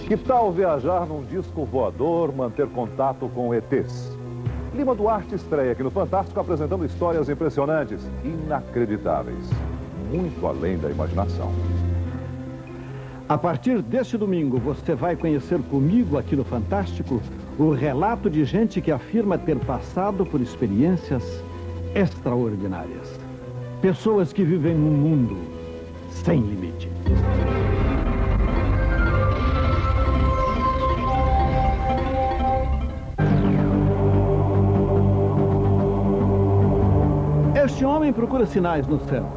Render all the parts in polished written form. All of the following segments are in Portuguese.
Que tal viajar num disco voador, manter contato com ETs? Lima Duarte estreia aqui no Fantástico apresentando histórias impressionantes, inacreditáveis, muito além da imaginação. A partir deste domingo, você vai conhecer comigo aqui no Fantástico o relato de gente que afirma ter passado por experiências extraordinárias. Pessoas que vivem num mundo sem limite. Este homem procura sinais no céu.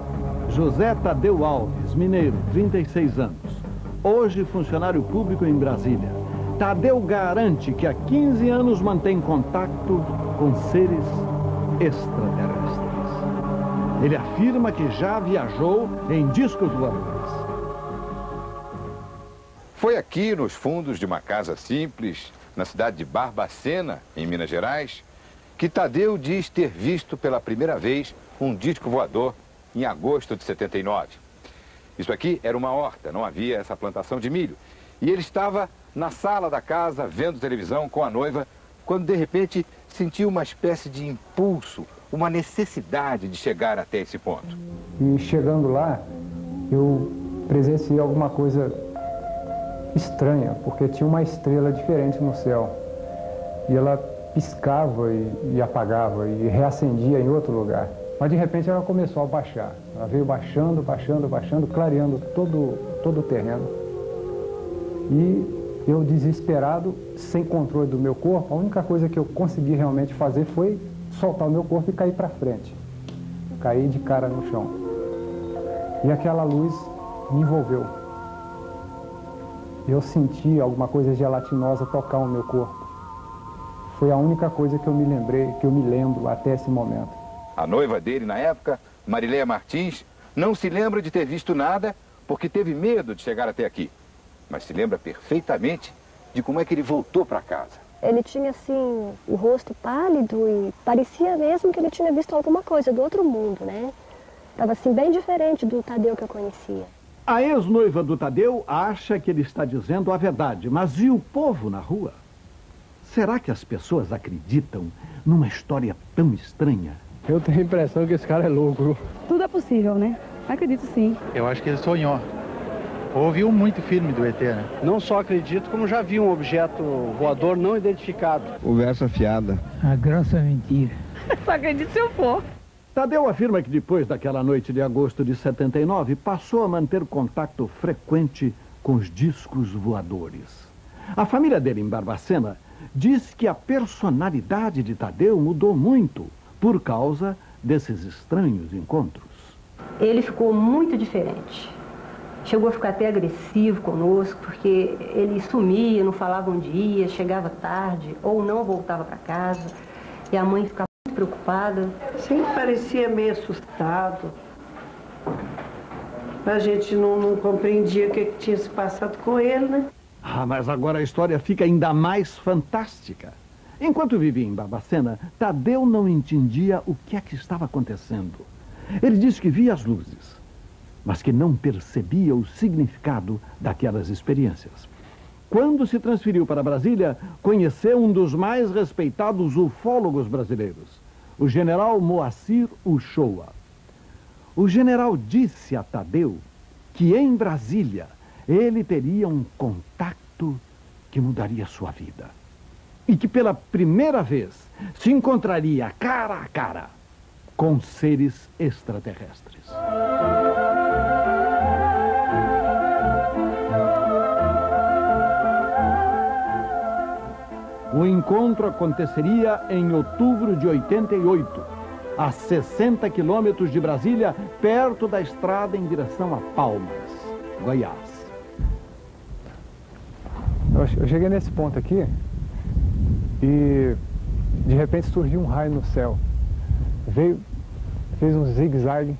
José Tadeu Alves, mineiro, 36 anos. Hoje funcionário público em Brasília. Tadeu garante que há 15 anos mantém contato com seres extraterrestres. Ele afirma que já viajou em discos voadores. Foi aqui nos fundos de uma casa simples, na cidade de Barbacena, em Minas Gerais, que Tadeu diz ter visto pela primeira vez um disco voador em agosto de 79. Isso aqui era uma horta, não havia essa plantação de milho. E ele estava na sala da casa, vendo televisão com a noiva, quando de repente sentiu uma espécie de impulso, uma necessidade de chegar até esse ponto. E chegando lá, eu presenciei alguma coisa estranha, porque tinha uma estrela diferente no céu. E ela piscava e apagava e reacendia em outro lugar. Mas de repente ela começou a baixar. Ela veio baixando, baixando, baixando, clareando todo o terreno. E eu, desesperado, sem controle do meu corpo, a única coisa que eu consegui realmente fazer foi soltar o meu corpo e cair para frente. Caí de cara no chão. E aquela luz me envolveu. Eu senti alguma coisa gelatinosa tocar o meu corpo. Foi a única coisa que eu me lembrei, que eu me lembro até esse momento. A noiva dele, na época, Marileia Martins, não se lembra de ter visto nada porque teve medo de chegar até aqui. Mas se lembra perfeitamente de como é que ele voltou para casa. Ele tinha, assim, o rosto pálido e parecia mesmo que ele tinha visto alguma coisa do outro mundo, né? Estava, assim, bem diferente do Tadeu que eu conhecia. A ex-noiva do Tadeu acha que ele está dizendo a verdade, mas e o povo na rua? Será que as pessoas acreditam numa história tão estranha? Eu tenho a impressão que esse cara é louco. Tudo é possível, né? Acredito sim. Eu acho que ele sonhou. Ouviu muito filme do ET, né? Não só acredito, como já vi um objeto voador não identificado. Conversa fiada. A grossa mentira. Só acredito se eu for. Tadeu afirma que depois daquela noite de agosto de 79, passou a manter contato frequente com os discos voadores. A família dele em Barbacena diz que a personalidade de Tadeu mudou muito por causa desses estranhos encontros. Ele ficou muito diferente. Chegou a ficar até agressivo conosco, porque ele sumia, não falava onde ia, chegava tarde ou não voltava para casa. E a mãe ficava muito preocupada. Sempre parecia meio assustado. A gente não compreendia o que tinha se passado com ele, né? Ah, mas agora a história fica ainda mais fantástica. Enquanto vivia em Barbacena, Tadeu não entendia o que é que estava acontecendo. Ele disse que via as luzes, mas que não percebia o significado daquelas experiências. Quando se transferiu para Brasília, conheceu um dos mais respeitados ufólogos brasileiros, o general Moacir Uchoa. O general disse a Tadeu que em Brasília ele teria um contato que mudaria sua vida. E que pela primeira vez se encontraria cara a cara com seres extraterrestres. O encontro aconteceria em outubro de 88, a 60 quilômetros de Brasília, perto da estrada em direção a Palmas, Goiás. Eu cheguei nesse ponto aqui e de repente surgiu um raio no céu. Fez um zigue-zague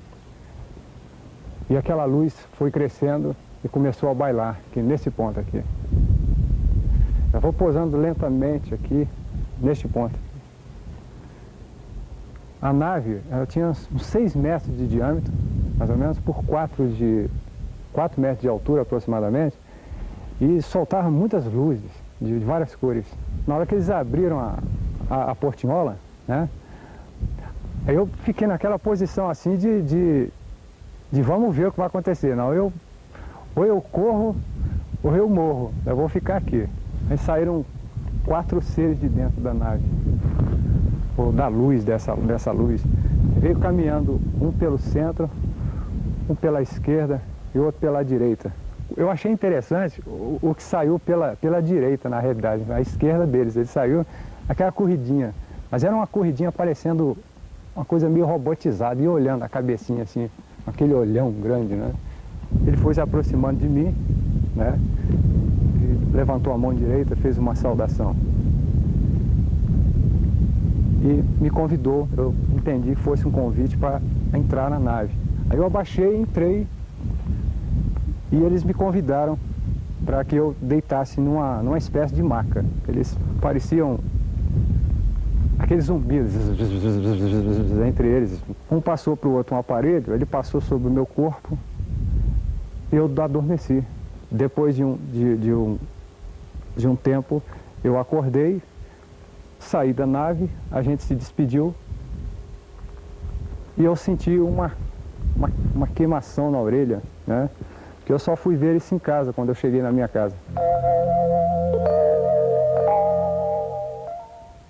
e aquela luz foi crescendo e começou a bailar aqui nesse ponto aqui. Eu vou pousando lentamente aqui, neste ponto. A nave, ela tinha uns 6 metros de diâmetro, mais ou menos, por 4 metros de altura aproximadamente, e soltava muitas luzes de várias cores. Na hora que eles abriram a portinhola, né? Aí eu fiquei naquela posição assim de vamos ver o que vai acontecer. Não, ou eu corro ou eu morro, eu vou ficar aqui. Aí saíram 4 seres de dentro da nave, ou da luz, dessa luz. Veio caminhando um pelo centro, um pela esquerda e outro pela direita. Eu achei interessante o que saiu pela direita, na realidade, a esquerda deles. Ele saiu aquela corridinha, mas era uma corridinha parecendo uma coisa meio robotizada, e olhando a cabecinha assim, aquele olhão grande, né? Ele foi se aproximando de mim, né? E levantou a mão direita, fez uma saudação. E me convidou, eu entendi que fosse um convite para entrar na nave. Aí eu abaixei, entrei, e eles me convidaram para que eu deitasse numa espécie de maca. Eles pareciam aqueles zumbis entre eles. Um passou para o outro um aparelho, ele passou sobre o meu corpo e eu adormeci. Depois de um tempo, eu acordei, saí da nave, a gente se despediu e eu senti uma queimação na orelha, né? Que eu só fui ver isso em casa, quando eu cheguei na minha casa.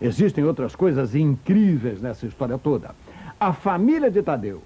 Existem outras coisas incríveis nessa história toda. A família de Tadeu